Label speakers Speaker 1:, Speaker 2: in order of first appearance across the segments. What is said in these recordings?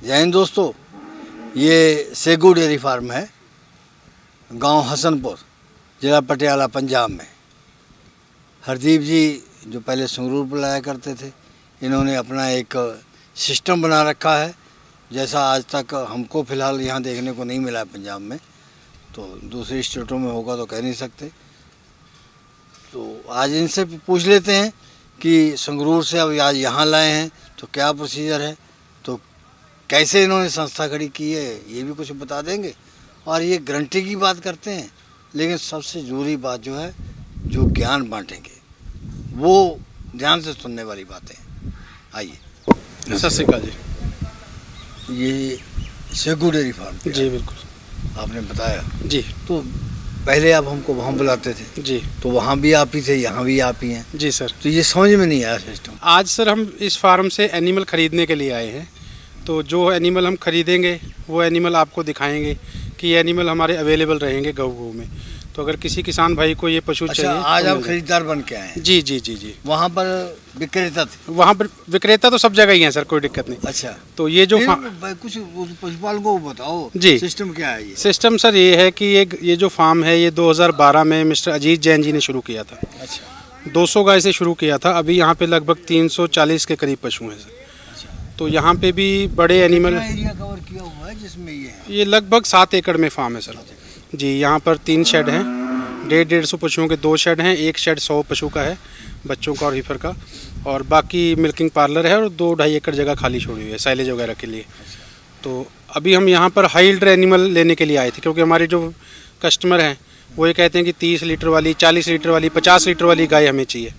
Speaker 1: जय हिंद दोस्तों, ये सेगू डेयरी फार्म है, गांव हसनपुर, ज़िला पटियाला, पंजाब में। हरदीप जी जो पहले संगरूर बुलाया करते थे, इन्होंने अपना एक सिस्टम बना रखा है, जैसा आज तक हमको फ़िलहाल यहाँ देखने को नहीं मिला है पंजाब में। तो दूसरे स्टेटों में होगा तो कह नहीं सकते। तो आज इनसे पूछ लेते हैं कि संगरूर से अब आज यहाँ लाए हैं तो क्या प्रोसीजर है, तो कैसे इन्होंने संस्था खड़ी की है, ये भी कुछ बता देंगे। और ये गारंटी की बात करते हैं, लेकिन सबसे ज़रूरी बात जो है, जो ज्ञान बांटेंगे वो ध्यान से सुनने वाली बातें हैं। आइए।
Speaker 2: सत श्री अकाल जी।
Speaker 1: ये सेगू डेयरी फार्म
Speaker 2: जी बिल्कुल,
Speaker 1: आपने बताया
Speaker 2: जी।
Speaker 1: तो पहले आप हमको वहाँ बुलाते थे
Speaker 2: जी,
Speaker 1: तो वहाँ भी आप ही थे, यहाँ भी आप ही हैं।
Speaker 2: जी सर।
Speaker 1: तो ये समझ में नहीं आया सिस्टम।
Speaker 2: आज सर हम इस फार्म से एनिमल ख़रीदने के लिए आए हैं। तो जो एनिमल हम खरीदेंगे वो एनिमल आपको दिखाएंगे कि ये एनिमल हमारे अवेलेबल रहेंगे गऊ में। तो अगर किसी किसान भाई को ये पशु
Speaker 1: अच्छा,
Speaker 2: चाहिए
Speaker 1: आज
Speaker 2: तो
Speaker 1: आप खरीदार बन के आए हैं।
Speaker 2: जी जी जी जी।
Speaker 1: वहाँ पर विक्रेता थे।
Speaker 2: वहाँ पर विक्रेता तो सब जगह ही हैं सर, कोई दिक्कत नहीं।
Speaker 1: अच्छा,
Speaker 2: तो ये जो
Speaker 1: कुछ पशुपालन को बताओ
Speaker 2: जी,
Speaker 1: सिस्टम क्या है। ये
Speaker 2: सिस्टम सर ये है कि ये जो फार्म है ये 2012 में मिस्टर अजीत जैन जी ने शुरू किया था।
Speaker 1: अच्छा,
Speaker 2: 200 गाय से शुरू किया था। अभी यहाँ पे लगभग 340 के करीब पशु हैं सर। तो यहाँ पे भी बड़े एनिमल
Speaker 1: एरिया कवर किया हुआ है जिसमें
Speaker 2: ये लगभग 7 एकड़ में फार्म है सर। जी, यहाँ पर 3 शेड हैं, 150 पशुओं के 2 शेड हैं, एक शेड 100 पशु का है, बच्चों का और हीफर का, और बाकी मिल्किंग पार्लर है और 2-2.5 एकड़ जगह खाली छोड़ी हुई है साइलेज वगैरह के लिए। तो अभी हम यहाँ पर हाई लीटर एनिमल लेने के लिए आए थे, क्योंकि हमारे जो कस्टमर हैं वो ये कहते हैं कि 30 लीटर वाली, 40 लीटर वाली, 50 लीटर वाली गाय हमें चाहिए।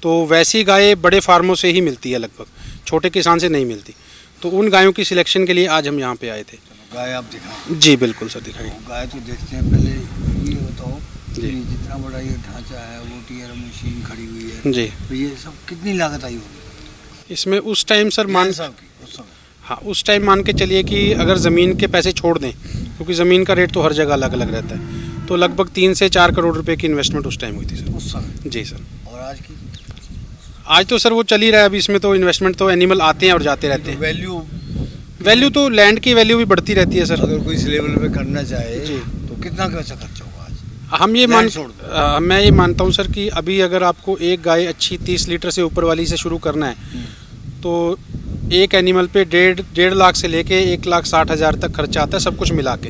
Speaker 2: तो वैसी गाय बड़े फार्मों से ही मिलती है, लगभग छोटे किसान से नहीं मिलती। तो उन गायों की सिलेक्शन के लिए आज हम यहाँ पे आए थे।
Speaker 1: गाय आप दिखाएं।
Speaker 2: जी बिल्कुल सर, दिखाइए।
Speaker 1: गाय तो देखते हैं, पहले ये बताओ
Speaker 2: जी।
Speaker 1: कि जितना बड़ा ये ढांचा है, वो टीयर मशीन खड़ी हुई है,
Speaker 2: जी,
Speaker 1: तो ये सब कितनी लागत आई होगी
Speaker 2: इसमें उस टाइम सर
Speaker 1: उस समय?
Speaker 2: हाँ, उस टाइम मान के चलिए कि अगर ज़मीन के पैसे छोड़ दें, क्योंकि ज़मीन का रेट तो हर जगह अलग अलग रहता है, तो लगभग 3 से 4 करोड़ रुपए की इन्वेस्टमेंट उस टाइम हुई थी सर।
Speaker 1: उस समय।
Speaker 2: जी सर।
Speaker 1: और आज की
Speaker 2: आज तो सर वो चल ही रहा है। अभी इसमें तो इन्वेस्टमेंट तो एनिमल आते हैं और जाते रहते हैं। वैल्यू तो लैंड की वैल्यू भी बढ़ती रहती है सर।
Speaker 1: अगर कोई इस लेवल पे करना चाहे
Speaker 2: जी,
Speaker 1: तो कितना पैसा खर्च होगा आज?
Speaker 2: मैं ये मानता हूँ सर कि अभी अगर आपको एक गाय अच्छी 30 लीटर से ऊपर वाली से शुरू करना है तो एक एनिमल पे 1.5 लाख से लेके 1,60,000 तक खर्चा आता है, सब कुछ मिला के।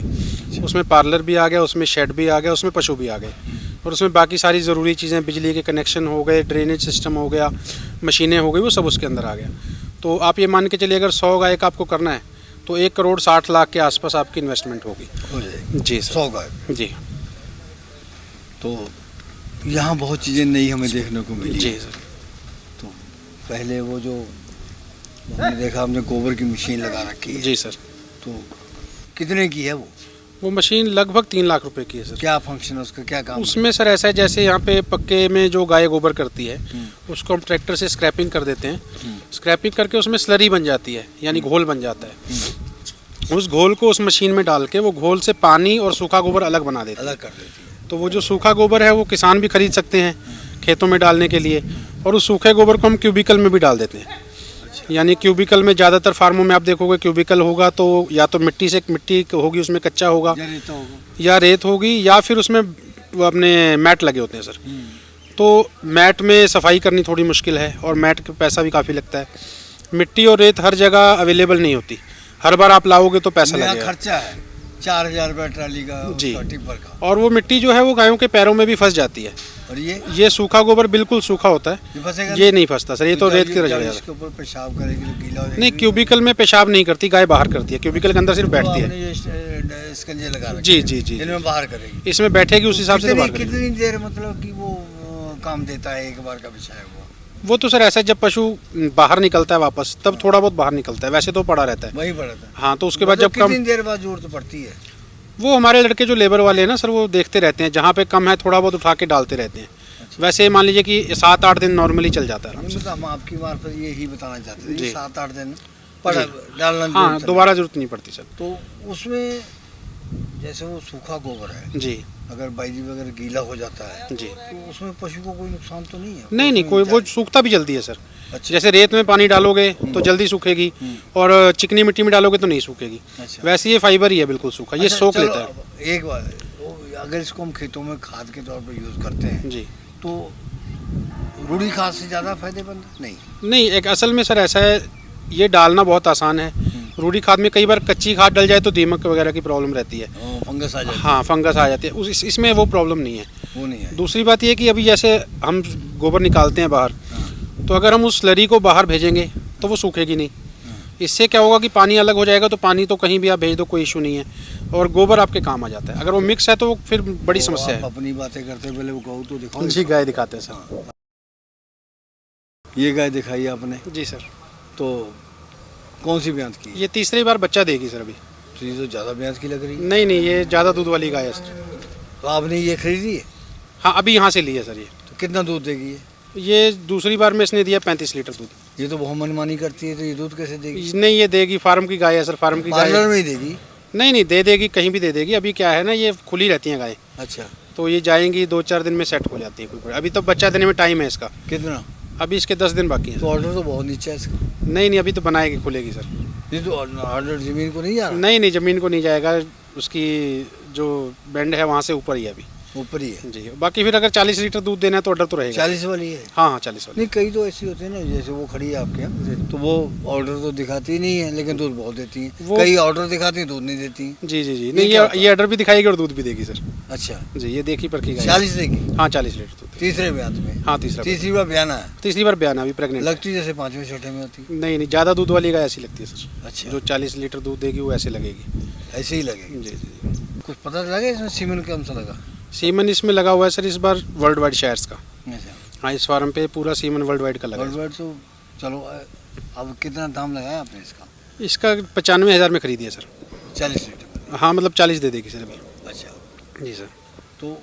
Speaker 2: उसमें पार्लर भी आ गया, उसमें शेड भी आ गया, उसमें पशु भी आ गए, और उसमें बाकी सारी ज़रूरी चीज़ें, बिजली के कनेक्शन हो गए, ड्रेनेज सिस्टम हो गया, मशीनें हो गई, वो सब उसके अंदर आ गया। तो आप ये मान के चलिए अगर 100 गाय का आपको करना है तो 1,60,00,000 के आसपास आपकी इन्वेस्टमेंट होगी।
Speaker 1: हो जाएगी
Speaker 2: जी सर।
Speaker 1: 100 गाय।
Speaker 2: जी।
Speaker 1: तो यहाँ बहुत चीज़ें नई हमें देखने को मिली।
Speaker 2: जी सर।
Speaker 1: तो पहले वो जो हमने देखा, हमने गोबर की मशीन लगा रखी है।
Speaker 2: जी सर।
Speaker 1: तो कितने की है
Speaker 2: वो मशीन लगभग 3 लाख रुपए की है सर।
Speaker 1: क्या फंक्शन है उसका, क्या काम
Speaker 2: उसमें सर ऐसा है, जैसे यहाँ पे पक्के में जो गाय गोबर करती है उसको हम ट्रैक्टर से स्क्रैपिंग कर देते हैं। स्क्रैपिंग करके उसमें स्लरी बन जाती है, यानी घोल बन जाता है। उस घोल को उस मशीन में डाल के वो घोल से पानी और सूखा गोबर अलग बना देती है।
Speaker 1: अलग कर देती है।
Speaker 2: तो वो जो सूखा गोबर है वो किसान भी खरीद सकते हैं खेतों में डालने के लिए, और उस सूखे गोबर को हम क्यूबिकल में भी डाल देते हैं। यानी क्यूबिकल में ज़्यादातर फार्मों में आप देखोगे क्यूबिकल होगा तो या तो मिट्टी होगी, उसमें कच्चा होगा, या रेत होगी, या फिर उसमें अपने मैट लगे होते हैं सर। तो मैट में सफाई करनी थोड़ी मुश्किल है और मैट का पैसा भी काफ़ी लगता है। मिट्टी और रेत हर जगह अवेलेबल नहीं होती, हर बार आप लाओगे तो पैसा लगेगा।
Speaker 1: खर्चा है 4,000 रुपये ट्राली का
Speaker 2: जी,
Speaker 1: टिप्पर का।
Speaker 2: और वो मिट्टी जो है वो गायों के पैरों में भी फंस जाती है।
Speaker 1: और
Speaker 2: ये सूखा गोबर बिल्कुल सूखा होता है, ये नहीं फंसता सर, ये तो रेत की रह जाएगा।
Speaker 1: इसके ऊपर पेशाब करेगी तो गीला हो जाएगा।
Speaker 2: नहीं, क्यूबिकल में पेशाब नहीं करती गाय, बाहर करती है। क्यूबिकल के अंदर सिर्फ बैठती है।
Speaker 1: स्कंजे लगा रखे
Speaker 2: जी जी जी।
Speaker 1: इनमें बाहर करेगी,
Speaker 2: इसमें बैठेगी, उस हिसाब से बाहर करेगी।
Speaker 1: कितनी देर मतलब कि वो काम देता है एक बार का बिछाया हुआ?
Speaker 2: वो तो सर ऐसा है, जब पशु बाहर निकलता है वापस तब थोड़ा बहुत बाहर निकलता है, वैसे तो पड़ा रहता है।
Speaker 1: वही पड़ा था।
Speaker 2: हाँ, तो उसके बाद जब कम,
Speaker 1: कितनी देर बाद जरूरत पड़ती है?
Speaker 2: वो हमारे लड़के जो लेबर वाले हैं ना सर, वो देखते रहते हैं, जहाँ पे कम है थोड़ा बहुत उठा के डालते रहते हैं। वैसे मान लीजिए कि 7-8 दिन नॉर्मली चल जाता है।
Speaker 1: हम आपकी मार्फत यही बताना चाहते थे,
Speaker 2: जी।
Speaker 1: 7-8 दिन पड़ा डालना।
Speaker 2: हाँ, दोबारा जरूरत नहीं पड़ती सर।
Speaker 1: तो उसमें जैसे वो सूखा गोबर है,
Speaker 2: जी
Speaker 1: अगर बाइजी वगैरह गीला हो जाता है
Speaker 2: जी।
Speaker 1: तो उसमें पशु को कोई नुकसान तो नहीं है?
Speaker 2: नहीं नहीं,
Speaker 1: उसमें
Speaker 2: कोई वो
Speaker 1: जाए-
Speaker 2: सूखता भी जल्दी है सर।
Speaker 1: अच्छा।
Speaker 2: जैसे रेत में पानी डालोगे तो जल्दी सूखेगी, और चिकनी मिट्टी में डालोगे तो नहीं सूखेगी।
Speaker 1: अच्छा।
Speaker 2: वैसे ये फाइबर ही है, बिल्कुल सूखा, ये
Speaker 1: अच्छा,
Speaker 2: सोख
Speaker 1: चलो,
Speaker 2: लेता है।
Speaker 1: अब एक बात, अगर इसको हम खेतों में खाद के तौर पर यूज़ करते हैं
Speaker 2: जी
Speaker 1: तो रूढ़ी खाद से ज़्यादा फायदेमंद नहीं?
Speaker 2: नहीं, एक असल में सर ऐसा है, ये डालना बहुत आसान है। रूढ़ी खाद में कई बार कच्ची खाद डल जाए तो दीमक वगैरह की प्रॉब्लम रहती है।
Speaker 1: फंगस आ जाती
Speaker 2: हाँ, फंगस आ जाती है, इसमें वो प्रॉब्लम नहीं है।
Speaker 1: है, वो नहीं है।
Speaker 2: दूसरी बात ये कि अभी जैसे हम गोबर निकालते हैं बाहर, तो अगर हम उस स्लरी को बाहर भेजेंगे तो वो सूखेगी नहीं। इससे क्या होगा कि पानी अलग हो जाएगा, तो पानी तो कहीं भी आप भेज दो, कोई इशू नहीं है, और गोबर आपके काम आ जाता है। अगर वो मिक्स है तो वो फिर बड़ी
Speaker 1: तो
Speaker 2: समस्या
Speaker 1: आप
Speaker 2: है।
Speaker 1: अपनी बातें करते पहले वो गऊ तो दिखाओ।
Speaker 2: जी, गाय दिखाते हैं सर।
Speaker 1: ये गाय दिखाई आपने,
Speaker 2: जी सर,
Speaker 1: तो कौन सी ब्याज की?
Speaker 2: ये तीसरी बार बच्चा देगी सर अभी।
Speaker 1: तो ये तो ज़्यादा ब्याज की लग रही है।
Speaker 2: नहीं नहीं, ये ज़्यादा दूध वाली गाय है सर।
Speaker 1: तो आपने ये खरीदी है?
Speaker 2: हाँ, अभी यहाँ से ली है सर ये।
Speaker 1: तो कितना दूध देगी ये?
Speaker 2: ये दूसरी बार में इसने दिया 35 लीटर दूध।
Speaker 1: ये तो बहुत मनमानी करती है, तो ये दूध कैसे देगी?
Speaker 2: नहीं, ये देगी, फार्म की गाय है सर, फार्म की गाय।
Speaker 1: पार्लर में ही देगी?
Speaker 2: नहीं नहीं, दे देगी, कहीं भी दे देगी। अभी क्या है ना, ये खुली रहती हैं गाय,
Speaker 1: अच्छा।
Speaker 2: तो ये जाएंगी 2-4 दिन में सेट हो जाती है कोई। अभी तो बच्चा देने में टाइम है इसका,
Speaker 1: कितना?
Speaker 2: अभी इसके 10 दिन बाकी हैं।
Speaker 1: तो ऑर्डर तो बहुत नीचे है इसका।
Speaker 2: नहीं नहीं, अभी तो बनाएगी, खुलेगी सर।
Speaker 1: ये तो ऑर्डर ज़मीन को नहीं जा रहा?
Speaker 2: नहीं नहीं, ज़मीन को नहीं जाएगा, उसकी जो बैंड है वहाँ से ऊपर ही है अभी।
Speaker 1: ऊपर ही है।
Speaker 2: जी, बाकी फिर अगर 40 लीटर दूध देना है तो ऑर्डर तो रहेगा।
Speaker 1: 40 वाली है?
Speaker 2: हाँ हाँ, 40 वाली।
Speaker 1: नहीं, कई तो ऐसी होती है ना, जैसे वो खड़ी है आपके यहाँ, तो वो ऑर्डर तो दिखाती नहीं है लेकिन दूध बहुत देती है।
Speaker 2: वो-
Speaker 1: कई ऑर्डर दिखाती है, दूध नहीं देती।
Speaker 2: जी जी जी,
Speaker 1: ये
Speaker 2: नहीं,
Speaker 1: क्या
Speaker 2: ये
Speaker 1: होता
Speaker 2: ये ऑर्डर भी दिखाएगी और दूध भी देगी सर।
Speaker 1: अच्छा।
Speaker 2: जी, ये देखी परखी गाय है।
Speaker 1: 40 देगी?
Speaker 2: हाँ, 40 लीटर दूध।
Speaker 1: तीसरे ब्याज में?
Speaker 2: हाँ, तीसरा।
Speaker 1: तीसरी बार बयाना है?
Speaker 2: तीसरी बार बयान, अभी प्रेग्नेंट।
Speaker 1: लगती जैसे पाँचवें छठे में होती।
Speaker 2: नहीं नहीं, ज़्यादा दूध वाली गाय ऐसी लगती है सर।
Speaker 1: अच्छा।
Speaker 2: जो 40 लीटर दूध देगी वो ऐसे लगेगी।
Speaker 1: ऐसे ही लगेगी?
Speaker 2: जी जी।
Speaker 1: कुछ पता लगा इसमें सीमेंट कम सा लगा?
Speaker 2: सीमन इसमें लगा हुआ है सर इस बार वर्ल्ड वाइड शेयर्स का।
Speaker 1: अच्छा।
Speaker 2: हाँ, इस फार्म पे पूरा सीमन वर्ल्ड वाइड का लगा है।
Speaker 1: वर्ल्ड तो चलो, अब कितना दाम लगाया आपने इसका?
Speaker 2: इसका 95,000 में खरीदी है सर।
Speaker 1: 40 लीटर में?
Speaker 2: हाँ, मतलब 40 दे देगी सर अभी।
Speaker 1: अच्छा।
Speaker 2: जी सर।
Speaker 1: तो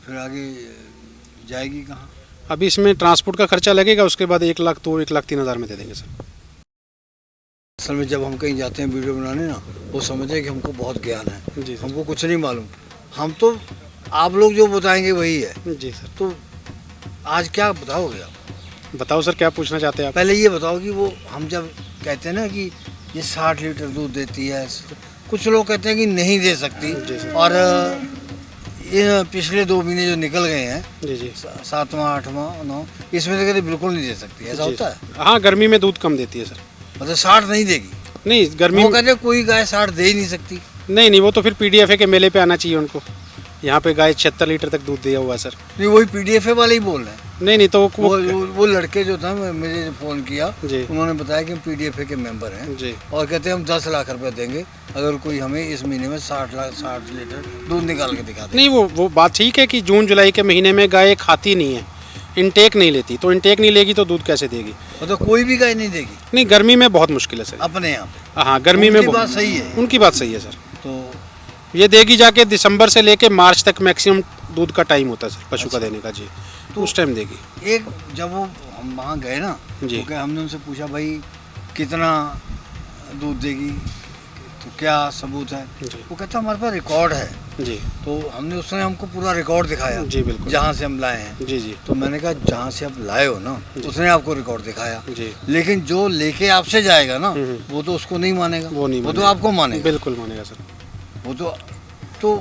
Speaker 1: फिर आगे जाएगी कहाँ?
Speaker 2: अभी इसमें ट्रांसपोर्ट का खर्चा लगेगा, उसके बाद 1 लाख तो 1,03,000 में दे देंगे सर।
Speaker 1: असल में जब हम कहीं जाते हैं वीडियो बनाने ना, वो समझे कि हमको बहुत ज्ञान है,
Speaker 2: जी सर।
Speaker 1: हमको कुछ नहीं मालूम। हम तो आप लोग जो बताएंगे वही है।
Speaker 2: जी सर।
Speaker 1: तो आज क्या बताओगे आप?
Speaker 2: बताओ सर, क्या पूछना चाहते हैं आप?
Speaker 1: पहले ये बताओ कि वो हम जब कहते हैं ना कि ये 60 लीटर दूध देती है, कुछ लोग कहते हैं कि नहीं दे सकती,
Speaker 2: जी सर।
Speaker 1: और ये पिछले 2 महीने जो निकल गए हैं,
Speaker 2: जी जी।
Speaker 1: 7वां 8वां 9, इसमें से कहते बिल्कुल नहीं दे सकती, ऐसा
Speaker 2: जी
Speaker 1: होता
Speaker 2: सर।
Speaker 1: है?
Speaker 2: हाँ, गर्मी में दूध कम देती है सर।
Speaker 1: मतलब 60 नहीं देगी?
Speaker 2: नहीं, गर्मी
Speaker 1: वो कहते हैं कोई गाय 60 दे ही नहीं सकती।
Speaker 2: नहीं नहीं, वो तो फिर पीडीएफए के मेले पे आना चाहिए उनको। यहाँ पे गाय 76 लीटर तक दूध दिया हुआ है सर।
Speaker 1: नहीं, वही पीडीएफ वाले ही बोल रहे हैं।
Speaker 2: नहीं नहीं, तो
Speaker 1: वो लड़के जो था, मुझे फ़ोन किया,
Speaker 2: जी।
Speaker 1: उन्होंने बताया कि हम पीडीएफ के मेंबर हैं,
Speaker 2: जी
Speaker 1: और कहते हैं हम 10 लाख रुपए देंगे अगर कोई हमें इस महीने में 60 लीटर दूध निकाल के दिखा दे।
Speaker 2: नहीं, वो बात ठीक है कि जून जुलाई के महीने में गाय खाती नहीं है, इनटेक नहीं लेती, तो इनटेक नहीं लेगी तो दूध कैसे देगी?
Speaker 1: मतलब कोई भी गाय नहीं देगी
Speaker 2: नहीं, गर्मी में बहुत मुश्किल है सर।
Speaker 1: अपने यहाँ पे?
Speaker 2: हाँ, गर्मी में
Speaker 1: उनकी बात सही है।
Speaker 2: उनकी बात सही है सर।
Speaker 1: तो
Speaker 2: ये देगी जाके दिसंबर से लेके मार्च तक मैक्सिमम दूध का टाइम होता है सर पशु का देने का। जी, तो उस टाइम देगी।
Speaker 1: एक जब वो हम वहाँ गए ना,
Speaker 2: जी।
Speaker 1: तो क्या हमने उनसे पूछा भाई कितना दूध देगी, तो क्या सबूत है?
Speaker 2: जी
Speaker 1: वो कहता हमारे पास रिकॉर्ड है।
Speaker 2: जी
Speaker 1: तो उसने हमको पूरा रिकॉर्ड दिखाया,
Speaker 2: जी बिल्कुल।
Speaker 1: जहाँ से हम लाए हैं।
Speaker 2: जी जी
Speaker 1: तो मैंने कहा जहाँ से आप लाए हो ना, उसने आपको रिकॉर्ड दिखाया,
Speaker 2: जी।
Speaker 1: लेकिन जो लेके आपसे जाएगा ना,
Speaker 2: हम्म।
Speaker 1: वो तो उसको नहीं मानेगा,
Speaker 2: वो नहीं
Speaker 1: वो तो
Speaker 2: मानेगा।
Speaker 1: आपको मानेगा।
Speaker 2: बिल्कुल मानेगा सर।
Speaker 1: वो तो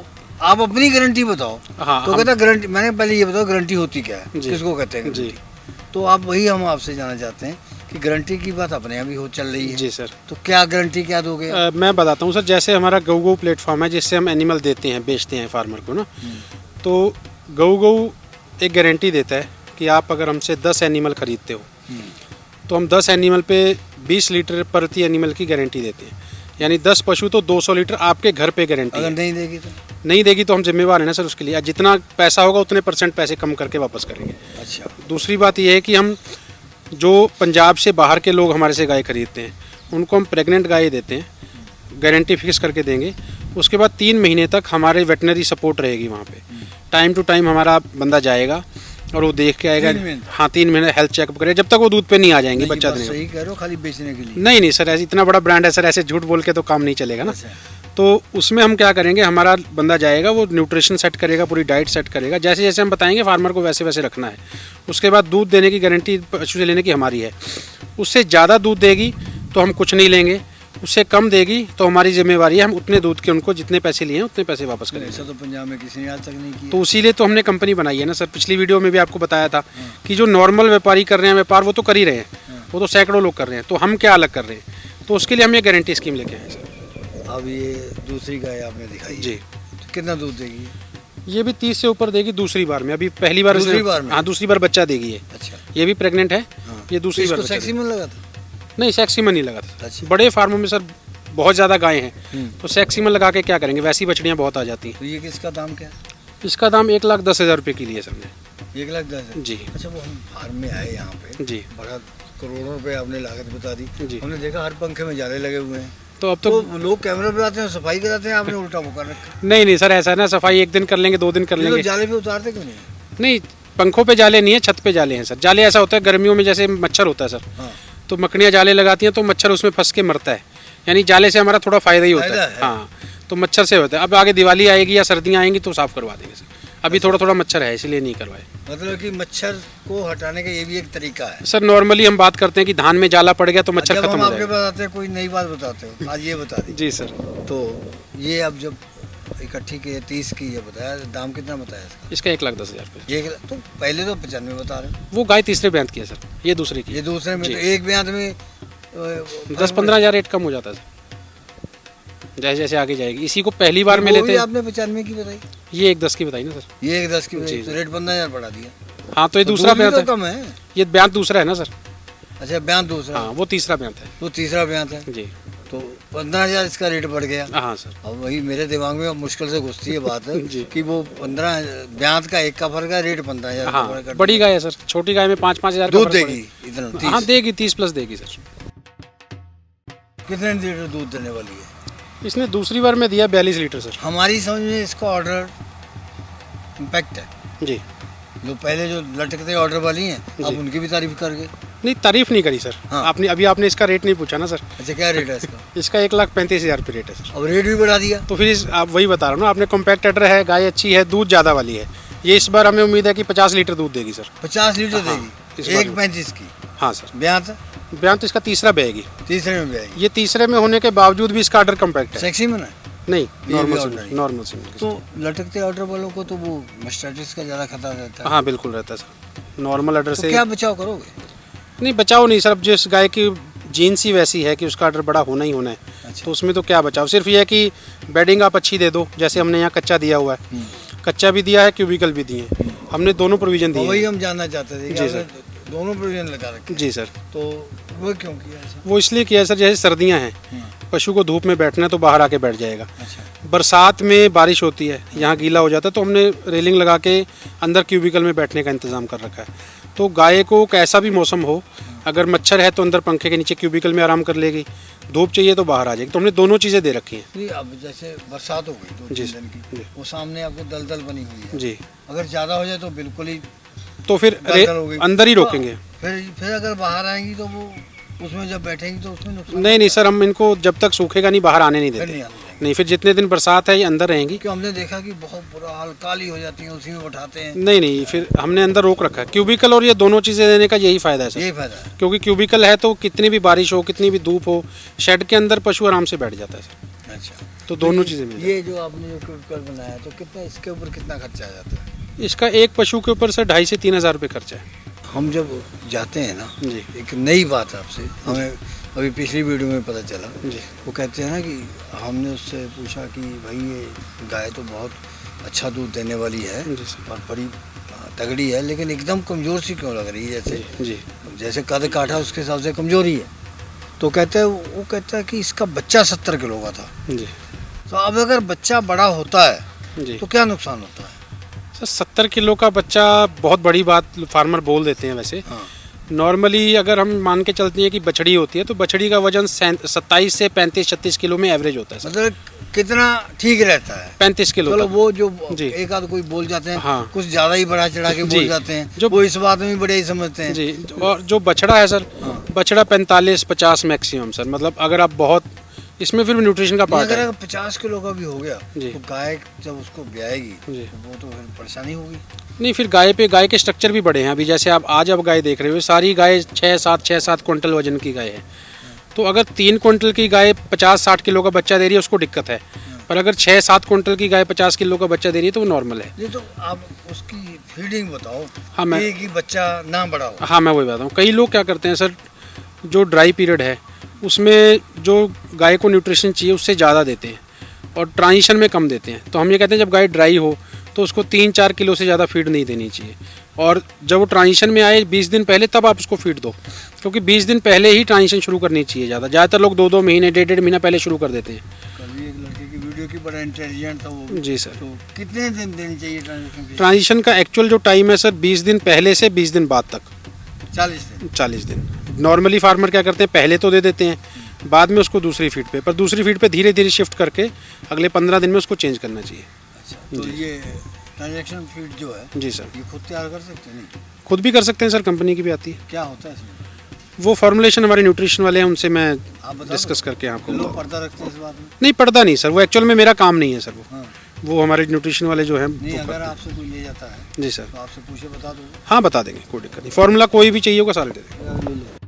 Speaker 1: आप अपनी गारंटी बताओ।
Speaker 2: हाँ,
Speaker 1: तो
Speaker 2: हम-
Speaker 1: कहता गारंटी, मैंने पहले ये बताओ गारंटी होती क्या है,
Speaker 2: जी।
Speaker 1: किसको कहते हैं
Speaker 2: जी।
Speaker 1: गारंटी? तो आप वही हम आपसे जानना चाहते हैं कि गारंटी की बात अपने यहाँ भी हो चल रही है।
Speaker 2: जी सर।
Speaker 1: तो क्या गारंटी क्या दोगे?
Speaker 2: मैं बताता हूँ सर, जैसे हमारा गऊ प्लेटफॉर्म है जिससे हम एनिमल देते हैं, बेचते हैं फार्मर को ना, तो गऊ एक गारंटी देता है कि आप अगर हमसे 10 एनिमल खरीदते हो तो हम 10 एनिमल पे 20 लीटर प्रति एनिमल की गारंटी देते हैं। यानी 10 पशु तो 200 लीटर आपके घर पे गारंटी
Speaker 1: अगर
Speaker 2: है।
Speaker 1: नहीं देगी तो?
Speaker 2: नहीं देगी तो हम जिम्मेवार हैं ना सर उसके लिए। जितना पैसा होगा उतने % पैसे कम करके वापस करेंगे।
Speaker 1: अच्छा।
Speaker 2: दूसरी बात यह है कि हम जो पंजाब से बाहर के लोग हमारे से गाय खरीदते हैं उनको हम प्रेग्नेंट गाय देते हैं, गारंटी फिक्स करके देंगे। उसके बाद 3 महीने तक हमारे वेटनरी सपोर्ट रहेगी वहाँ पे। टाइम टू टाइम हमारा बंदा जाएगा, और वो देख के आएगा।
Speaker 1: 3 महीने?
Speaker 2: हाँ 3 महीने हेल्थ चेकअप करेगा, जब तक वो दूध पे नहीं आ जाएंगे
Speaker 1: नहीं,
Speaker 2: बच्चा
Speaker 1: बस
Speaker 2: देने
Speaker 1: सही कह रहे हो, खाली बेचने के लिए?
Speaker 2: नहीं नहीं सर, ऐसे इतना बड़ा ब्रांड है सर, ऐसे झूठ बोल के तो काम नहीं चलेगा ना।
Speaker 1: अच्छा।
Speaker 2: तो उसमें हम क्या करेंगे, हमारा बंदा जाएगा, वो न्यूट्रिशन सेट करेगा, पूरी डाइट सेट करेगा, जैसे जैसे हम बताएंगे फार्मर को वैसे वैसे रखना है। उसके बाद दूध देने की गारंटी पशु से लेने की हमारी है। उससे ज़्यादा दूध देगी तो हम कुछ नहीं लेंगे, उससे कम देगी तो हमारी जिम्मेवारी है, हम उतने दूध के उनको जितने पैसे लिए हैं उतने पैसे वापस करेंगे।
Speaker 1: ऐसा तो पंजाब में किसी ने आज तक नहीं किया।
Speaker 2: तो इसीलिए तो हमने कंपनी बनाई है ना सर। पिछली वीडियो में भी आपको बताया था कि जो नॉर्मल व्यापारी कर रहे हैं व्यापार, वो तो कर ही रहे हैं, वो तो सैकड़ों लोग कर रहे हैं, तो हम क्या अलग कर रहे हैं। तो उसके लिए हम ये गारंटी स्कीम लेके आए हैं सर।
Speaker 1: अब ये दूसरी गाय आपने दिखाई है।
Speaker 2: जी।
Speaker 1: तो कितना दूध देगी?
Speaker 2: ये भी 30 से ऊपर देगी दूसरी बार में। अभी पहली बार
Speaker 1: दूसरी बार में?
Speaker 2: हाँ दूसरी बार बच्चा देगी ये।
Speaker 1: अच्छा।
Speaker 2: ये भी प्रेग्नेंट है।
Speaker 1: हाँ।
Speaker 2: ये दूसरी बार
Speaker 1: इसको
Speaker 2: बच्चा
Speaker 1: सेक्सी
Speaker 2: देगी।
Speaker 1: में लगा था?
Speaker 2: नहीं सेक्सीमन नहीं लगा था।
Speaker 1: अच्छा।
Speaker 2: बड़े फार्मों में सर बहुत ज़्यादा गायें हैं, तो सेक्सीमन लगा के क्या करेंगे, वैसी बछड़ियाँ बहुत आ जाती हैं।
Speaker 1: तो ये किसका दाम क्या है?
Speaker 2: इसका दाम 1,10,000 रुपये की लिए सर ने।
Speaker 1: 1,10,000?
Speaker 2: जी।
Speaker 1: अच्छा, वो हम फार्म में आए यहाँ पे,
Speaker 2: जी
Speaker 1: बड़ा करोड़ों रुपए आपने लागत बता दी।
Speaker 2: जी।
Speaker 1: हमने देखा हर पंखे में जाले लगे हुए हैं।
Speaker 2: तो अब
Speaker 1: तो
Speaker 2: तो
Speaker 1: लोग कैमरे पे आते हैं, सफाई कराते हैं, आपने उल्टा वो कर रखा।
Speaker 2: नहीं नहीं सर, ऐसा है ना, सफाई एक दिन कर लेंगे, 2 दिन कर
Speaker 1: ये तो
Speaker 2: लेंगे।
Speaker 1: जाले पे उतारते क्यों नहीं?
Speaker 2: नहीं पंखों पे जाले नहीं है, छत पे जाले हैं सर। जाले ऐसा होता है गर्मियों में जैसे मच्छर होता है सर,
Speaker 1: हाँ।
Speaker 2: तो मकड़ियाँ जाले लगाती हैं तो मच्छर उसमें फंस के मरता है, यानी जाले से हमारा थोड़ा फायदा ही होता
Speaker 1: फायदा
Speaker 2: है।
Speaker 1: है।
Speaker 2: हाँ तो मच्छर से होता है। अब आगे दिवाली आएगी या सर्दियाँ आएंगी तो साफ करवा देंगे सर। अभी थोड़ा थोड़ा मच्छर है इसलिए नहीं करवाए
Speaker 1: मतलब कि मच्छर को हटाने का ये भी एक तरीका है।
Speaker 2: सर। नॉर्मली हम बात करते हैं कि धान में जाला पड़ गया तो मच्छर
Speaker 1: जब
Speaker 2: खत्म
Speaker 1: हम
Speaker 2: हो
Speaker 1: आपके
Speaker 2: जाएगा।
Speaker 1: पास आते हैं कोई नई बात बताते हो, आज ये बता दी।
Speaker 2: जी सर।
Speaker 1: तो ये अब जब इकट्ठी की 30 की ये बताया, दाम कितना बताया इसका?
Speaker 2: इसका 1,10,000 रुपये।
Speaker 1: ये तो पहले तो 95 बता रहे हो।
Speaker 2: वो गाय तीसरे ब्यांत की है सर, ये दूसरे की।
Speaker 1: ये दूसरे में
Speaker 2: जी।
Speaker 1: तो एक ब्याज में
Speaker 2: 10-15 हज़ार रेट कम हो जाता है सर, जैसे जैसे आगे जाएगी। इसी को पहली बार में
Speaker 1: वो
Speaker 2: लेते
Speaker 1: भी
Speaker 2: हैं।
Speaker 1: आपने 95 की बताई,
Speaker 2: ये 1,10 की बताई ना सर।
Speaker 1: ये 1,10 की बताई,
Speaker 2: जी।
Speaker 1: तो रेट 15,000 बढ़ा दिया।
Speaker 2: हाँ तो ये
Speaker 1: तो
Speaker 2: दूसरा
Speaker 1: दूध भी
Speaker 2: ब्यांत
Speaker 1: तो
Speaker 2: है।
Speaker 1: कम है।
Speaker 2: ये ब्यांत दूसरा है ना सर।
Speaker 1: अच्छा, ब्याज दूसरा।
Speaker 2: हाँ वो तीसरा ब्यांत है।
Speaker 1: तो तीसरा ब्याज है,
Speaker 2: जी।
Speaker 1: तो 15,000 इसका रेट बढ़ गया।
Speaker 2: हाँ सर।
Speaker 1: अब वही मेरे दिमाग में अब मुश्किल से घुसती है बात
Speaker 2: जी।
Speaker 1: कि वो 15 ब्याज का एक का फर्क है, रेट 15,000 का
Speaker 2: हाँ
Speaker 1: फर्क है।
Speaker 2: बड़ी गाय है सर, छोटी गाय में 5-5 हज़ार का
Speaker 1: दूध
Speaker 2: फर्क
Speaker 1: देगी
Speaker 2: पड़ेगा।
Speaker 1: इतना?
Speaker 2: हाँ
Speaker 1: 30?
Speaker 2: देगी, 30+ देगी सर।
Speaker 1: कितने लीटर दूध देने वाली है?
Speaker 2: इसने दूसरी बार में दिया 42 लीटर सर।
Speaker 1: हमारी समझ में इसका ऑर्डर इम्पैक्ट है।
Speaker 2: जी।
Speaker 1: जो पहले जो लटकते ऑर्डर वाली हैं, आप
Speaker 2: जी।
Speaker 1: उनकी भी तारीफ कर गए।
Speaker 2: नहीं तारीफ नहीं करी सर।
Speaker 1: हाँ।
Speaker 2: आपने इसका रेट नहीं पूछा ना सर।
Speaker 1: अच्छा, क्या रेट है इसका?
Speaker 2: इसका 1,35,000 रुपये रेट है सर।
Speaker 1: अब रेट भी बढ़ा दिया।
Speaker 2: तो फिर आप वही बता रहा हूँ ना, आपने कॉम्पैक्ट एडर है, गाय अच्छी है, दूध ज़्यादा वाली है। ये इस बार हमें उम्मीद है कि 50 लीटर दूध देगी सर।
Speaker 1: 50 लीटर
Speaker 2: हाँ,
Speaker 1: देगी,
Speaker 2: इस बार
Speaker 1: 1,35 की।
Speaker 2: हाँ सर।
Speaker 1: ब्याज
Speaker 2: ब्यांत तो इसका तीसरा बहेगी।
Speaker 1: तीसरे में भी आएगी।
Speaker 2: ये तीसरे में होने के बावजूद भी इसका ऑर्डर कॉम्पैक्ट है।
Speaker 1: सेक्सी में ना?
Speaker 2: नहीं
Speaker 1: भी
Speaker 2: नॉर्मल
Speaker 1: order
Speaker 2: सिंगल,
Speaker 1: ही।
Speaker 2: Normal single.
Speaker 1: तो लटकते ऑर्डर वालों को तो वो मस्टाइटिस का ज़्यादा खतरा रहता है।
Speaker 2: हाँ बिल्कुल रहता है सर। नॉर्मल ऑर्डर
Speaker 1: तो
Speaker 2: से
Speaker 1: क्या बचाव करोगे?
Speaker 2: नहीं बचाओ नहीं सर। अब जिस गाय की जीन्स ही वैसी है कि उसका ऑर्डर बड़ा होना ही होना है,
Speaker 1: अच्छा।
Speaker 2: तो उसमें तो क्या बचाओ। सिर्फ ये है कि बेडिंग आप अच्छी दे दो, जैसे हमने यहाँ कच्चा दिया हुआ है, कच्चा भी दिया है, क्यूबिकल भी दिए हैं, हमने दोनों प्रोविजन दिए
Speaker 1: वही
Speaker 2: हैं।
Speaker 1: हम जानना चाहते थे कि
Speaker 2: जी
Speaker 1: आपने दोनों प्रोविजन लगा रखे।
Speaker 2: जी सर।
Speaker 1: तो वो क्यों किया ऐसा?
Speaker 2: वो इसलिए किया है सर, जैसे सर्दियाँ हैं, पशु को धूप में बैठना है तो बाहर आके बैठ जाएगा।
Speaker 1: अच्छा।
Speaker 2: बरसात में बारिश होती है, यहाँ गीला हो जाता है, तो हमने रेलिंग लगा के अंदर क्यूबिकल में बैठने का इंतज़ाम कर रखा है। तो गाय को कैसा भी मौसम हो, अगर मच्छर है तो अंदर पंखे के नीचे क्यूबिकल में आराम कर लेगी, धूप चाहिए तो बाहर आ जाएगी। तो हमने दोनों चीज़ें दे रखी हैं।
Speaker 1: नहीं, अब जैसे बरसात हो गई 2-3
Speaker 2: जी,
Speaker 1: दिन की,
Speaker 2: जी।
Speaker 1: वो सामने आपको दलदल बनी हुई है।
Speaker 2: जी।
Speaker 1: अगर ज़्यादा हो जाए तो बिल्कुल ही
Speaker 2: तो फिर
Speaker 1: दलदल हो गई।
Speaker 2: अंदर ही
Speaker 1: तो
Speaker 2: रोकेंगे।
Speaker 1: फिर अगर बाहर आएंगी तो वो उसमें जब बैठेंगी तो उसमें नुकसान
Speaker 2: नहीं सर, हम इनको जब तक सूखेगा नहीं बाहर आने नहीं
Speaker 1: फिर
Speaker 2: देते।
Speaker 1: नहीं आने देंगे।
Speaker 2: नहीं, फिर जितने दिन बरसात है ये अंदर रहेंगी।
Speaker 1: क्योंकि हमने देखा कि बहुत बुरा हाल, काली हो जाती है, उसी में उठाते हैं।
Speaker 2: नहीं, फिर हमने अंदर रोक रखा है। क्यूबिकल और ये दोनों चीज़ें देने का यही फ़ायदा है सर।
Speaker 1: यही फायदा है।
Speaker 2: क्योंकि क्यूबिकल है तो कितनी भी बारिश हो, कितनी भी धूप हो, शेड के अंदर पशु आराम से बैठ जाता है सर।
Speaker 1: अच्छा।
Speaker 2: तो दोनों चीज़ें मिल
Speaker 1: ये जो आपने जो क्यूबिकल बनाया तो कितना, इसके ऊपर कितना खर्चा आ जाता है?
Speaker 2: जाती। इसका एक पशु के ऊपर सर 2,500 से 3,000 रुपये खर्चा है।
Speaker 1: हम जब जाते हैं ना,
Speaker 2: जी।
Speaker 1: एक नई बात आपसे हमें अभी पिछली वीडियो में पता चला,
Speaker 2: जी।
Speaker 1: वो कहते हैं ना कि हमने उससे पूछा कि भाई ये गाय तो बहुत अच्छा दूध देने वाली है
Speaker 2: जी सर।
Speaker 1: और बड़ी तगड़ी है, लेकिन एकदम कमज़ोर सी क्यों लग रही है?
Speaker 2: जी।
Speaker 1: जैसे कद काठा उसके हिसाब से कमज़ोरी है। तो वो कहता है कि इसका बच्चा 70 किलो का था।
Speaker 2: जी।
Speaker 1: तो अब अगर बच्चा बड़ा होता है
Speaker 2: जी
Speaker 1: तो क्या नुकसान होता है?
Speaker 2: सर 70 किलो का बच्चा बहुत बड़ी बात फार्मर बोल देते हैं वैसे,
Speaker 1: हाँ।
Speaker 2: नॉर्मली अगर हम मान के चलते हैं कि बछड़ी होती है तो बछड़ी का वजन 27 से 35-36 किलो में एवरेज होता है सर।
Speaker 1: मतलब कितना ठीक रहता है?
Speaker 2: 35 किलो
Speaker 1: चलो
Speaker 2: तक।
Speaker 1: वो जो
Speaker 2: जी।
Speaker 1: एक आध कोई बोल जाते हैं,
Speaker 2: हाँ।
Speaker 1: कुछ ज्यादा ही बढ़ा चढ़ा के बोल
Speaker 2: जी।
Speaker 1: जाते हैं,
Speaker 2: जो-
Speaker 1: वो इस बात में भी बड़े ही समझते हैं।
Speaker 2: जी, और जो बछड़ा है सर,
Speaker 1: हाँ।
Speaker 2: बछड़ा 45-50 मैक्सिमम सर। मतलब अगर आप बहुत, इसमें फिर न्यूट्रिशन का
Speaker 1: नहीं,
Speaker 2: पार्ट
Speaker 1: अगर
Speaker 2: है।
Speaker 1: 50 किलो का भी हो गया
Speaker 2: जी।
Speaker 1: तो गाय जब उसको ब्याएगी
Speaker 2: जी।
Speaker 1: तो वो तो फिर परेशानी होगी।
Speaker 2: नहीं, फिर गाय के स्ट्रक्चर भी बड़े हैं। अभी जैसे आप आज गाय देख रहे हो, सारी गाय 6-7 क्विंटल वजन की गाय है। तो अगर 3 क्विंटल की गाय 50-60 किलो का बच्चा दे रही है उसको दिक्कत है, पर अगर 6-7 क्विंटल की गाय 50 किलो का बच्चा दे रही है तो वो नॉर्मल है।
Speaker 1: ये तो आप उसकी फीडिंग बताओ।
Speaker 2: हाँ, मैं-
Speaker 1: कि बच्चा ना बड़ा हो।
Speaker 2: हाँ, मैं वही बताता हूँ। कई लोग क्या करते हैं सर, जो ड्राई पीरियड है उसमें जो गाय को न्यूट्रिशन चाहिए उससे ज़्यादा देते हैं और ट्रांजिशन में कम देते हैं। तो हम ये कहते हैं जब गाय ड्राई हो तो उसको 3-4 किलो से ज़्यादा फीड नहीं देनी चाहिए, और जब वो ट्रांजिशन में आए 20 दिन पहले तब आप उसको फीड दो, क्योंकि 20 दिन पहले ही ट्रांजिशन शुरू करनी चाहिए। ज़्यादातर लोग 2-2 महीने 1.5 महीना पहले शुरू कर देते हैं।
Speaker 1: कभी एक लड़के की वीडियो की बड़ा इंटेलिजेंट था वो।
Speaker 2: जी सर।
Speaker 1: तो कितने दिन देनी चाहिए ट्रांजिशन की?
Speaker 2: ट्रांजिशन का एक्चुअल जो टाइम है सर 20 दिन पहले से 20 दिन बाद तक।
Speaker 1: 40 दिन।
Speaker 2: 40 दिन। नॉर्मली फार्मर क्या करते हैं, पहले तो दे देते हैं, बाद में उसको दूसरी फीड पे, पर दूसरी फीड पे धीरे धीरे शिफ्ट करके अगले 15 दिन में उसको चेंज करना चाहिए।
Speaker 1: अच्छा, तो ये ट्रांजैक्शन फीड जो है
Speaker 2: जी सर।
Speaker 1: ये खुद तैयार कर सकते हैं? नहीं,
Speaker 2: खुद भी कर सकते हैं सर, कंपनी की भी आती है।
Speaker 1: क्या होता है इसमें?
Speaker 2: वो फॉर्मुलेशन हमारे न्यूट्रिशन वाले हैं, उनसे मैं
Speaker 1: आप बता
Speaker 2: डिस्कस
Speaker 1: दो।
Speaker 2: करके आपको
Speaker 1: लोग
Speaker 2: बताऊँ।
Speaker 1: पर्दा रखते हैं इस बात में?
Speaker 2: नहीं, पड़ता नहीं सर, वो एक्चुअल में मेरा काम नहीं है सर।
Speaker 1: हाँ।
Speaker 2: वो हमारे न्यूट्रिशन वाले जो हैं
Speaker 1: नहीं,
Speaker 2: वो
Speaker 1: अगर
Speaker 2: करते हैं।
Speaker 1: आपसे कोई ले जाता है
Speaker 2: जी सर।
Speaker 1: तो आपसे पूछे बता दो।
Speaker 2: हाँ, बता देंगे, कोई दिक्कत नहीं। फार्मूला कोई भी चाहिए होगा सारे दे देंगे।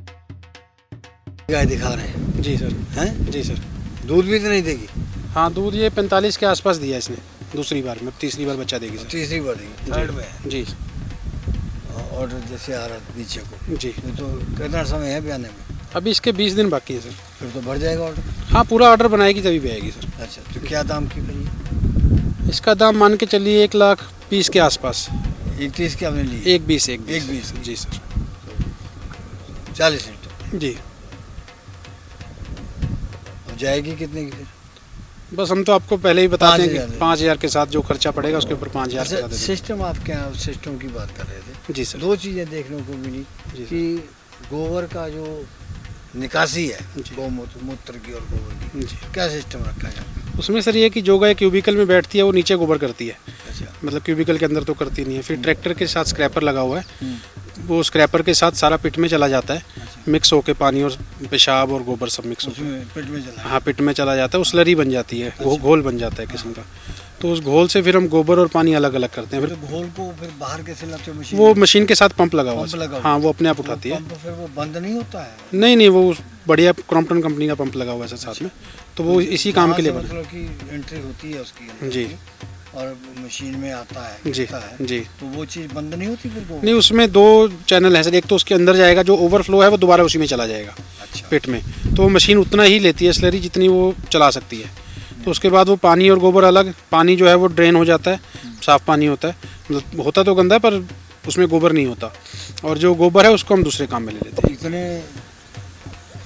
Speaker 1: गाय दिखा रहे हैं,
Speaker 2: जी सर।
Speaker 1: हैं?
Speaker 2: जी सर।
Speaker 1: दूध भी तो नहीं देगी?
Speaker 2: हाँ, दूध ये 45 के आसपास दिया इसने दूसरी बार में, तीसरी बार बच्चा देगी सर।
Speaker 1: तीसरी बार देगी, थर्ड में है।
Speaker 2: जी
Speaker 1: ऑर्डर जैसे आ रहा है नीचे को,
Speaker 2: जी।
Speaker 1: तो कितना समय है ब्याने में?
Speaker 2: अभी इसके 20 दिन बाकी है सर।
Speaker 1: फिर तो बढ़ जाएगा ऑर्डर।
Speaker 2: हाँ, पूरा ऑर्डर बनाएगी तभी भी आएगी सर।
Speaker 1: अच्छा, तो क्या दाम की करिए?
Speaker 2: इसका दाम मान के चलिए 1,20,000 के आसपास।
Speaker 1: 31 की आपने ली?
Speaker 2: 1,20,000
Speaker 1: 1,20,000
Speaker 2: जी सर।
Speaker 1: 40 लीटर।
Speaker 2: जी।
Speaker 1: अब जाएगी कितने की फिर?
Speaker 2: बस हम तो आपको पहले ही बताते हैं
Speaker 1: 5,000
Speaker 2: कि 5,000 के साथ जो खर्चा पड़ेगा उसके ऊपर 5,000
Speaker 1: अच्छा,
Speaker 2: का दे देंगे।
Speaker 1: सिस्टम आप क्या सिस्टम की बात कर रहे थे?
Speaker 2: जी सर।
Speaker 1: दो चीज़ें देखने को मिली
Speaker 2: जी सर।
Speaker 1: कि गोबर का जो निकासी है,
Speaker 2: जी।
Speaker 1: गौमूत्र मूत्र की और गोबर की,
Speaker 2: जी।
Speaker 1: क्या सिस्टम रखा है?
Speaker 2: उसमें सर ये कि जो गाय क्यूबिकल में बैठती है वो नीचे गोबर करती है,
Speaker 1: अच्छा।
Speaker 2: मतलब क्यूबिकल के अंदर तो करती नहीं है। फिर ट्रैक्टर के साथ स्क्रैपर लगा हुआ है, वो स्क्रैपर के साथ सारा पिट में चला जाता है, मिक्स होके पानी और पेशाब और गोबर सब मिक्स होकर।
Speaker 1: उसमें पेट में चला है।
Speaker 2: हाँ, पिट में चला जाता है, वो स्लरी बन जाती है, घोल बन जाता है किस्म का। तो उस घोल से फिर हम गोबर और पानी अलग अलग करते हैं।
Speaker 1: तो
Speaker 2: फिर
Speaker 1: घोल को फिर बाहर कैसे लाते हो? मशीन
Speaker 2: वो
Speaker 1: में?
Speaker 2: मशीन के साथ पंप लगा हुआ
Speaker 1: पंप
Speaker 2: है।
Speaker 1: लगा हुआ
Speaker 2: हाँ, वो अपने आप
Speaker 1: तो
Speaker 2: उठाती है।
Speaker 1: पंप फिर वो बंद नहीं होता है?
Speaker 2: नहीं नहीं, वो बढ़िया क्रॉम्पटन कंपनी का पंप लगा हुआ है सर साथ में, तो वो इसी काम के लिए
Speaker 1: जहाँ से
Speaker 2: बना।
Speaker 1: मतलब कि एंट्री होती है उसकी अंदर
Speaker 2: जी।
Speaker 1: की, और मशीन में आता है,
Speaker 2: जी
Speaker 1: गिरता है,
Speaker 2: जी।
Speaker 1: तो वो चीज़ बंद नहीं होती फिर वो?
Speaker 2: नहीं, उसमें 2 चैनल है सर। एक तो उसके अंदर जाएगा, जो ओवरफ्लो है वो दोबारा उसी में चला जाएगा
Speaker 1: अच्छा।
Speaker 2: पेट में, तो वो मशीन उतना ही लेती है स्लरी जितनी वो चला सकती है। तो उसके बाद वो पानी और गोबर अलग, पानी जो है वो ड्रेन हो जाता है, साफ़ पानी होता है, मतलब होता तो गंदा है पर उसमें गोबर नहीं होता, और जो गोबर है उसको हम दूसरे काम में ले लेते
Speaker 1: इतने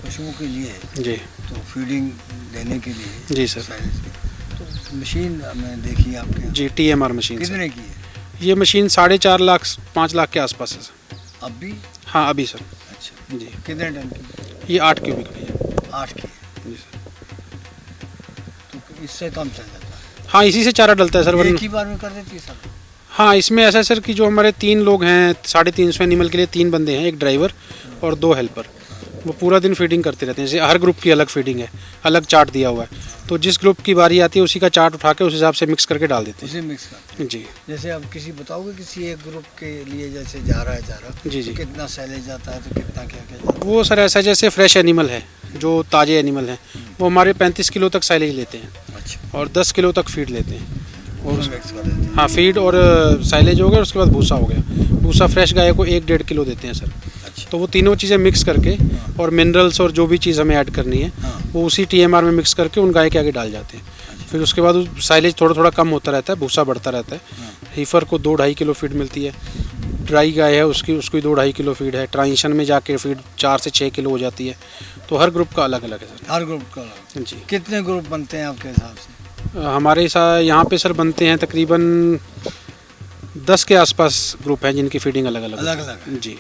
Speaker 1: पशुओं के लिए
Speaker 2: हैं। जी
Speaker 1: तो फीडिंग देने के लिए
Speaker 2: जी सर।
Speaker 1: साइलेज की, तो मशीन मैंने देखी आपके यहाँ।
Speaker 2: जी, TMR मशीन सर।
Speaker 1: कितने की है?
Speaker 2: ये मशीन 4.5 लाख 5 लाख के आसपास है सर।
Speaker 1: अब भी?
Speaker 2: हाँ, अभी सर।
Speaker 1: अच्छा।
Speaker 2: जी,
Speaker 1: कितने टन की?
Speaker 2: ये 8 क्यूबिक है।
Speaker 1: 8 की है।
Speaker 2: जी सर।
Speaker 1: तो इससे कम चल जाता है?
Speaker 2: हाँ, इसी से चारा डलता है सर।
Speaker 1: एक ही बार में कर देती है सब?
Speaker 2: हाँ, इसमें ऐसा है सर कि जो हमारे 3 लोग हैं, 350 एनिमल के लिए 3 बंदे हैं, एक ड्राइवर और 2 हेल्पर, वो पूरा दिन फीडिंग करते रहते हैं। जैसे हर ग्रुप की अलग फीडिंग है, अलग चार्ट दिया हुआ है, तो जिस ग्रुप की बारी आती है उसी का चार्ट उठा के उस हिसाब से मिक्स करके डाल देते
Speaker 1: उसे मिक्स करते
Speaker 2: हैं। जी
Speaker 1: हैं। जैसे अब किसी बताओगे किसी एक ग्रुप के लिए जैसे जा रहा है
Speaker 2: जी
Speaker 1: तो
Speaker 2: जी।
Speaker 1: कितना सैलेज जाता है, तो कितना क्या क्या जाता
Speaker 2: वो सर ऐसा जैसे फ्रेश एनिमल है, जो ताज़े एनिमल हैं, वो हमारे 35 किलो तक साइलेज लेते हैं
Speaker 1: है? अच्छा।
Speaker 2: और 10 किलो तक फीड लेते हैं। और
Speaker 1: उसमें मिक्स कर देते हैं।
Speaker 2: हाँ, फीड और साइलेज हो गया, उसके बाद भूसा हो गया। भूसा फ्रेश गाय को 1-1.5 किलो देते हैं सर।
Speaker 1: अच्छा।
Speaker 2: तो वो तीनों चीज़ें मिक्स करके और मिनरल्स और जो भी चीज़ हमें ऐड करनी है
Speaker 1: हाँ।
Speaker 2: वो उसी TMR में मिक्स करके उन गाय के आगे डाल जाते हैं। फिर उसके बाद साइलेज थोड़ा थोड़ा कम होता रहता है, भूसा बढ़ता रहता है। हीफर को 2-2.5 किलो फीड मिलती है। ड्राई गाय है उसकी 2-2.5 किलो फीड है। ट्रांजिशन में जाके फीड 4 से 6 किलो हो जाती है। तो हर ग्रुप का अलग अलग है सर।
Speaker 1: हर ग्रुप का अलग।
Speaker 2: जी।
Speaker 1: कितने ग्रुप बनते हैं आपके हिसाब से?
Speaker 2: हमारे यहाँ पे सर बनते हैं तकरीबन 10 के आसपास ग्रुप हैं जिनकी फीडिंग अलग अलग
Speaker 1: अलग अलग है।
Speaker 2: जी।
Speaker 1: ये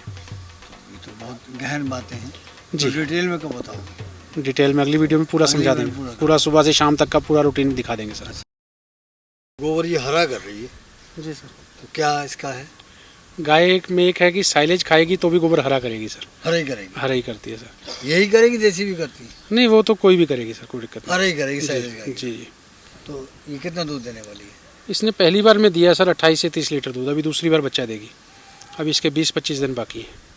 Speaker 1: तो बहुत गहन बातें हैं।
Speaker 2: जी।
Speaker 1: तो डिटेल में कब बताओगे?
Speaker 2: डिटेल में अगली वीडियो में पूरा
Speaker 1: अगली
Speaker 2: समझा
Speaker 1: वीडियो
Speaker 2: देंगे,
Speaker 1: पूरा।
Speaker 2: पूरा सुबह से शाम तक का पूरा रूटीन दिखा देंगे सर।
Speaker 1: गोबर ये हरा कर रही है,
Speaker 2: जी सर।
Speaker 1: तो क्या इसका है?
Speaker 2: गाय में एक है कि साइलेज खाएगी तो भी गोबर हरा करेगी सर,
Speaker 1: हरा ही करेगी?
Speaker 2: हरा ही करती है सर।
Speaker 1: यही करेगी, देसी भी करती है?
Speaker 2: नहीं वो तो कोई भी करेगी सर, कोई दिक्कत
Speaker 1: हरा ही करेगी,
Speaker 2: नहीं।
Speaker 1: साइलेज
Speaker 2: जी
Speaker 1: करेगी।
Speaker 2: जी जी।
Speaker 1: तो ये कितना दूध देने वाली है?
Speaker 2: इसने पहली बार में दिया सर 28 से 30 लीटर दूध, अभी दूसरी बार बच्चा देगी, अभी इसके 20-25 दिन बाकी है।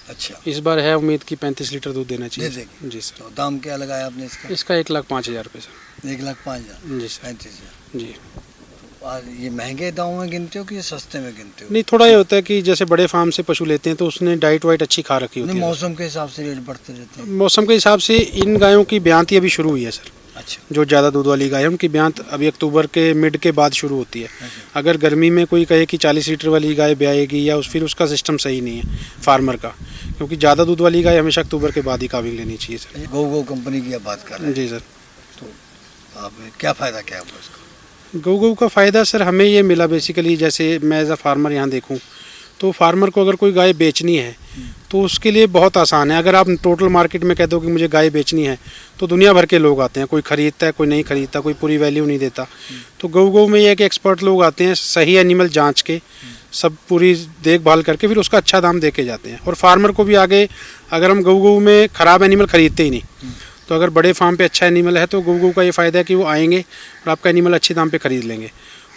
Speaker 1: अच्छा,
Speaker 2: इस बार है उम्मीद कि 35 लीटर दूध देना
Speaker 1: दे
Speaker 2: चाहिए।
Speaker 1: देगी?
Speaker 2: जी सर।
Speaker 1: तो दाम क्या लगाया आपने इसका?
Speaker 2: इसका 1,05,000 रुपये सर।
Speaker 1: 1,05,000,
Speaker 2: जी सर।
Speaker 1: 35,000।
Speaker 2: जी।
Speaker 1: आज ये महंगे दामों में गिनते हो कि ये सस्ते में गिनते हो?
Speaker 2: नहीं थोड़ा ये होता है कि जैसे बड़े फार्म से पशु लेते हैं तो उसने डाइट वाइट अच्छी खा रखी होती
Speaker 1: नहीं,
Speaker 2: है।
Speaker 1: मौसम के हिसाब से रेट बढ़ते रहते हैं।
Speaker 2: मौसम के हिसाब से इन गायों की ब्यांती अभी शुरू हुई है सर।
Speaker 1: अच्छा,
Speaker 2: जो ज़्यादा दूध वाली गाय है उनकी ब्यांत अभी अक्टूबर के मिड के बाद शुरू होती है।
Speaker 1: अच्छा।
Speaker 2: अगर गर्मी में कोई कहे कि 40 लीटर वाली गाय ब्याएगी या फिर उसका सिस्टम सही नहीं है फार्मर का, क्योंकि ज़्यादा दूध वाली गाय हमेशा अक्टूबर के बाद ही काविंग लेनी चाहिए सर।
Speaker 1: गो कंपनी की आप बात कर रहे हैं,
Speaker 2: जी सर।
Speaker 1: तो आपने क्या फ़ायदा क्या हुआ उसका?
Speaker 2: गऊ का फ़ायदा सर हमें ये मिला बेसिकली, जैसे मैं एज अ फार्मर यहाँ देखूँ तो फार्मर को अगर कोई गाय बेचनी है तो उसके लिए बहुत आसान है। अगर आप टोटल मार्केट में कह दो कि मुझे गाय बेचनी है तो दुनिया भर के लोग आते हैं, कोई ख़रीदता है कोई नहीं ख़रीदता, कोई पूरी वैल्यू नहीं देता। तो गऊ में ये है कि एक्सपर्ट लोग आते हैं, सही एनिमल जांच के सब पूरी देखभाल करके फिर उसका अच्छा दाम दे के जाते हैं। और फार्मर को भी आगे अगर हम गऊ में ख़राब एनिमल ख़रीदते ही नहीं, तो अगर बड़े फार्म पे अच्छा एनिमल है तो गऊ का ये फ़ायदा है कि वो आएंगे और आपका एनिमल अच्छे दाम पे ख़रीद लेंगे।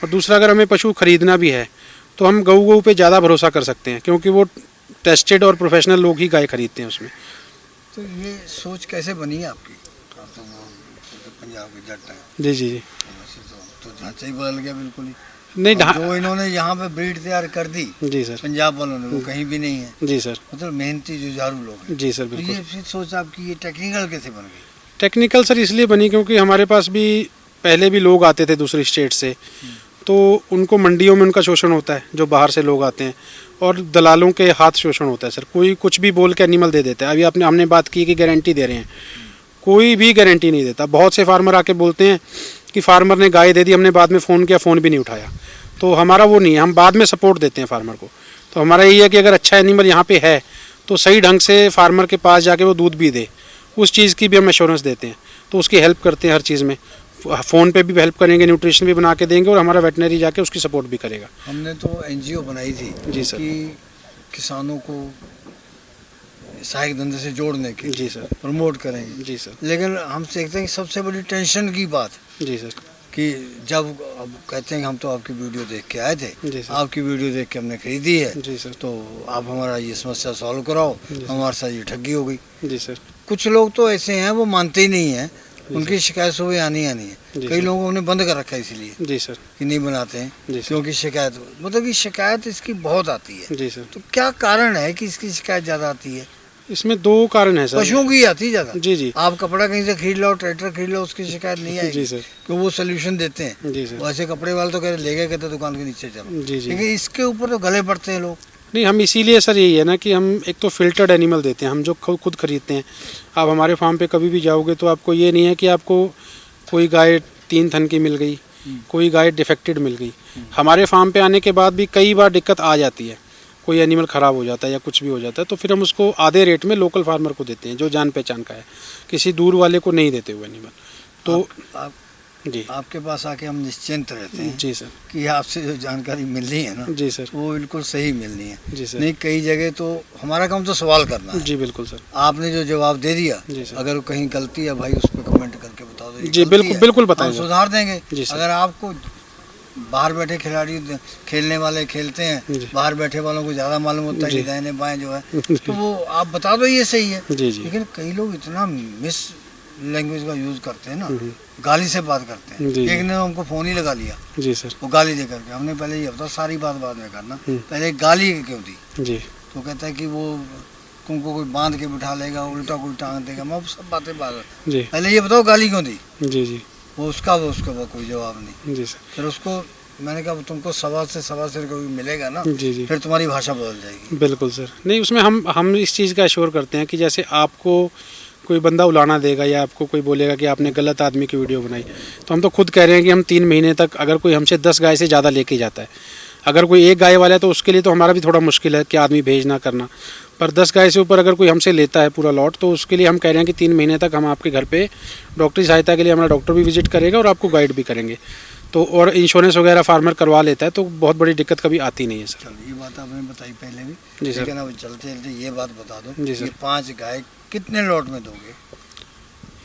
Speaker 2: और दूसरा अगर हमें पशु ख़रीदना भी है तो हम गऊ पे ज़्यादा भरोसा कर सकते हैं, क्योंकि वो टेस्टेड और प्रोफेशनल लोग ही गाय खरीदते हैं उसमें।
Speaker 1: तो ये सोच कैसे बनी है आपकी? आप तो पंजाब के जट हैं,
Speaker 2: जी जी जी।
Speaker 1: वैसे तो ढांचा ही बदल गया बिल्कुल ही।
Speaker 2: नहीं
Speaker 1: और जो इन्होंने यहाँ पे ब्रीड तैयार कर दी
Speaker 2: जी सर।
Speaker 1: पंजाब वालों ने, वो कहीं भी नहीं है।
Speaker 2: जी सर।
Speaker 1: मतलब मेहनती जुझारू लोग हैं।
Speaker 2: जी सर
Speaker 1: तो
Speaker 2: बिल्कुल।
Speaker 1: ये फिर सोच आपकी ये टेक्निकल कैसे बन गई?
Speaker 2: टेक्निकल सर इसलिए बनी क्योंकि हमारे पास भी पहले भी लोग आते थे दूसरी स्टेट से, तो उनको मंडियों में उनका शोषण होता है, जो बाहर से लोग आते हैं, और दलालों के हाथ शोषण होता है सर। कोई कुछ भी बोल के एनिमल दे देता है। अभी हमने बात की कि गारंटी दे रहे हैं, कोई भी गारंटी नहीं देता। बहुत से फार्मर आके बोलते हैं कि फार्मर ने गाय दे दी, हमने बाद में फ़ोन किया, फ़ोन भी नहीं उठाया। तो हमारा वो नहीं है, हम बाद में सपोर्ट देते हैं फार्मर को। तो हमारा यही है कि अगर अच्छा एनिमल यहाँ पे है तो सही ढंग से फार्मर के पास जाके वो दूध भी दे, उस चीज़ की भी हम एश्योरेंस देते हैं। तो उसकी हेल्प करते हैं हर चीज़ में, फ़ोन पे भी हेल्प करेंगे, न्यूट्रिशन भी बना के देंगे, और हमारा वेटनरी जाके उसकी सपोर्ट भी करेगा।
Speaker 1: हमने तो एनजीओ बनाई थी
Speaker 2: जी सर।
Speaker 1: कि किसानों को सहायक धंधे से जोड़ने के
Speaker 2: जी सर।
Speaker 1: प्रमोट करेंगे।
Speaker 2: जी सर।
Speaker 1: लेकिन हम देखते हैं कि सबसे बड़ी टेंशन की बात
Speaker 2: जी सर।
Speaker 1: कि जब अब कहते हैं कि हम तो आपकी वीडियो देख के आए थे,
Speaker 2: जी सर।
Speaker 1: आपकी वीडियो देख के हमने खरीदी है,
Speaker 2: जी सर।
Speaker 1: तो आप हमारा ये समस्या सॉल्व कराओ, हमारे साथ ये ठगी हो गई।
Speaker 2: जी सर।
Speaker 1: कुछ लोग तो ऐसे हैं वो मानते ही नहीं हैं, उनकी शिकायत सुबह आनी है।
Speaker 2: जी
Speaker 1: कई
Speaker 2: सर।
Speaker 1: लोगों ने बंद कर रखा है इसलिए
Speaker 2: जी सर।
Speaker 1: कि नहीं बनाते हैं,
Speaker 2: जी सर।
Speaker 1: क्योंकि शिकायत मतलब कि शिकायत इसकी बहुत आती है।
Speaker 2: जी सर।
Speaker 1: तो क्या कारण है कि इसकी शिकायत ज़्यादा आती है?
Speaker 2: इसमें 2 कारण हैं सर।
Speaker 1: पशुओं की आती है ज़्यादा।
Speaker 2: जी जी।
Speaker 1: आप कपड़ा कहीं से खरीद लो, ट्रैक्टर खरीद लो, उसकी शिकायत नहीं आएगी।
Speaker 2: जी सर।
Speaker 1: तो वो सोल्यूशन देते हैं।
Speaker 2: जी सर।
Speaker 1: वैसे कपड़े वाले तो कह रहे ले गए, कहते दुकान के नीचे चलो।
Speaker 2: जी जी।
Speaker 1: लेकिन इसके ऊपर तो गले पड़ते हैं लोग।
Speaker 2: नहीं, हम इसीलिए सर यही है ना कि हम एक तो फिल्टर्ड एनिमल देते हैं, हम जो खुद खरीदते हैं। आप हमारे फार्म पे कभी भी जाओगे तो आपको ये नहीं है कि आपको कोई गाय 3 थन की मिल गई, कोई गाय डिफेक्टेड मिल गई। हमारे फार्म पे आने के बाद भी कई बार दिक्कत आ जाती है, कोई एनिमल ख़राब हो जाता है या कुछ भी हो जाता है, तो फिर हम उसको आधे रेट में लोकल फार्मर को देते हैं जो जान पहचान का है, किसी दूर वाले को नहीं देते हुए एनिमल। तो
Speaker 1: आप
Speaker 2: जी
Speaker 1: आपके पास आके हम निश्चिंत रहते हैं
Speaker 2: जी सर।
Speaker 1: कि आपसे जो जानकारी मिलनी है ना,
Speaker 2: जी सर।
Speaker 1: वो बिल्कुल सही मिलनी है।
Speaker 2: जी सर।
Speaker 1: नहीं, कई जगह तो हमारा काम तो सवाल करना है।
Speaker 2: जी बिल्कुल सर।
Speaker 1: आपने जो जवाब दे दिया,
Speaker 2: जी सर।
Speaker 1: अगर कहीं गलती है भाई उस पर कमेंट करके बता दो।
Speaker 2: जी बिल्कुल
Speaker 1: हम
Speaker 2: बताएंगे।
Speaker 1: सुधार देंगे।
Speaker 2: जी सर।
Speaker 1: अगर आपको बाहर बैठे खिलाड़ी खेलने वाले खेलते हैं,
Speaker 2: जी।
Speaker 1: बाहर बैठे वालों को ज़्यादा मालूम होता है
Speaker 2: जी।
Speaker 1: कि दाहिने बाएं जो है, तो वो आप बता दो ये सही है।
Speaker 2: जी जी।
Speaker 1: लेकिन कई लोग इतना मिस लैंग्वेज का यूज़ करते हैं ना, गाली से बात करते हैं।
Speaker 2: जी, जी।
Speaker 1: एक ने हमको फ़ोन ही लगा लिया,
Speaker 2: जी सर।
Speaker 1: वो गाली दे करके। हमने पहले ये बता, सारी बात बाद में करना, पहले गाली क्यों दी?
Speaker 2: जी
Speaker 1: तो कहता है कि वो तुमको कोई बांध के बिठा लेगा, उल्टा कोई टांग देगा। मैं सब बातें
Speaker 2: जी।
Speaker 1: पहले ये बताओ गाली क्यों दी?
Speaker 2: जी जी।
Speaker 1: वो उसका कोई जवाब नहीं।
Speaker 2: जी सर।
Speaker 1: फिर उसको मैंने कहा तुमको सवा से कोई मिलेगा ना,
Speaker 2: जी जी।
Speaker 1: फिर तुम्हारी भाषा बदल जाएगी।
Speaker 2: बिल्कुल सर। नहीं, उसमें हम इस चीज़ का एश्योर करते हैं कि जैसे आपको कोई बंदा उलाना देगा या आपको कोई बोलेगा कि आपने गलत आदमी की वीडियो बनाई, तो हम तो खुद कह रहे हैं कि हम 3 महीने तक अगर कोई हमसे 10 गाय से ज़्यादा लेके जाता है, अगर कोई एक गाय वाला है तो उसके लिए तो हमारा भी थोड़ा मुश्किल है कि आदमी भेजना करना, पर 10 गाय से ऊपर अगर कोई हमसे लेता है पूरा लॉट तो उसके लिए हम कह रहे हैं कि 3 महीने तक हम आपके घर पे डॉक्टरी सहायता के लिए हमारा डॉक्टर भी विजिट करेगा और आपको गाइड भी करेंगे। तो और इंश्योरेंस वगैरह फार्मर करवा लेता है तो बहुत बड़ी दिक्कत कभी आती नहीं है सर।
Speaker 1: चलो ये बात आपने बताई पहले भी,
Speaker 2: जी सर।
Speaker 1: लेकिन अब चलते चलते ये बात बता दो,
Speaker 2: जी सर।
Speaker 1: ये 5 गाय कितने लॉट में दोगे?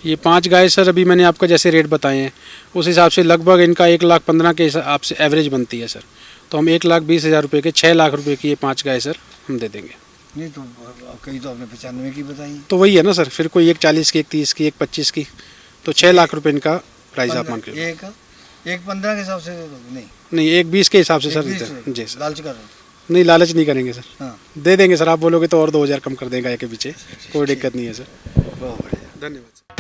Speaker 2: ये 5 गाय सर अभी मैंने आपको जैसे रेट बताए हैं उस हिसाब से लगभग इनका 1,15,000 के हिसाब से एवरेज बनती है सर। तो हम 1,20,000 रुपये के 6 लाख रुपये की ये 5 गाय सर हम दे देंगे।
Speaker 1: नहीं तो कई तो आपने 95 की बताई।
Speaker 2: तो वही है ना सर, फिर कोई 1,40 की, 1,30 की, 1,25 की, तो 6 लाख रुपये इनका प्राइस आप मान के।
Speaker 1: एक 15 के हिसाब से दे दोगे? नहीं,
Speaker 2: 1,20 के हिसाब से सर।
Speaker 1: 1,20 से?
Speaker 2: जी सर।
Speaker 1: लालच कर रहे हो?
Speaker 2: नहीं, लालच नहीं करेंगे सर।
Speaker 1: हाँ,
Speaker 2: दे देंगे सर, आप बोलोगे तो और 2,000 कम कर देंगे गाय के पीछे, कोई दिक्कत नहीं है सर।
Speaker 1: बहुत बढ़िया।
Speaker 2: धन्यवाद।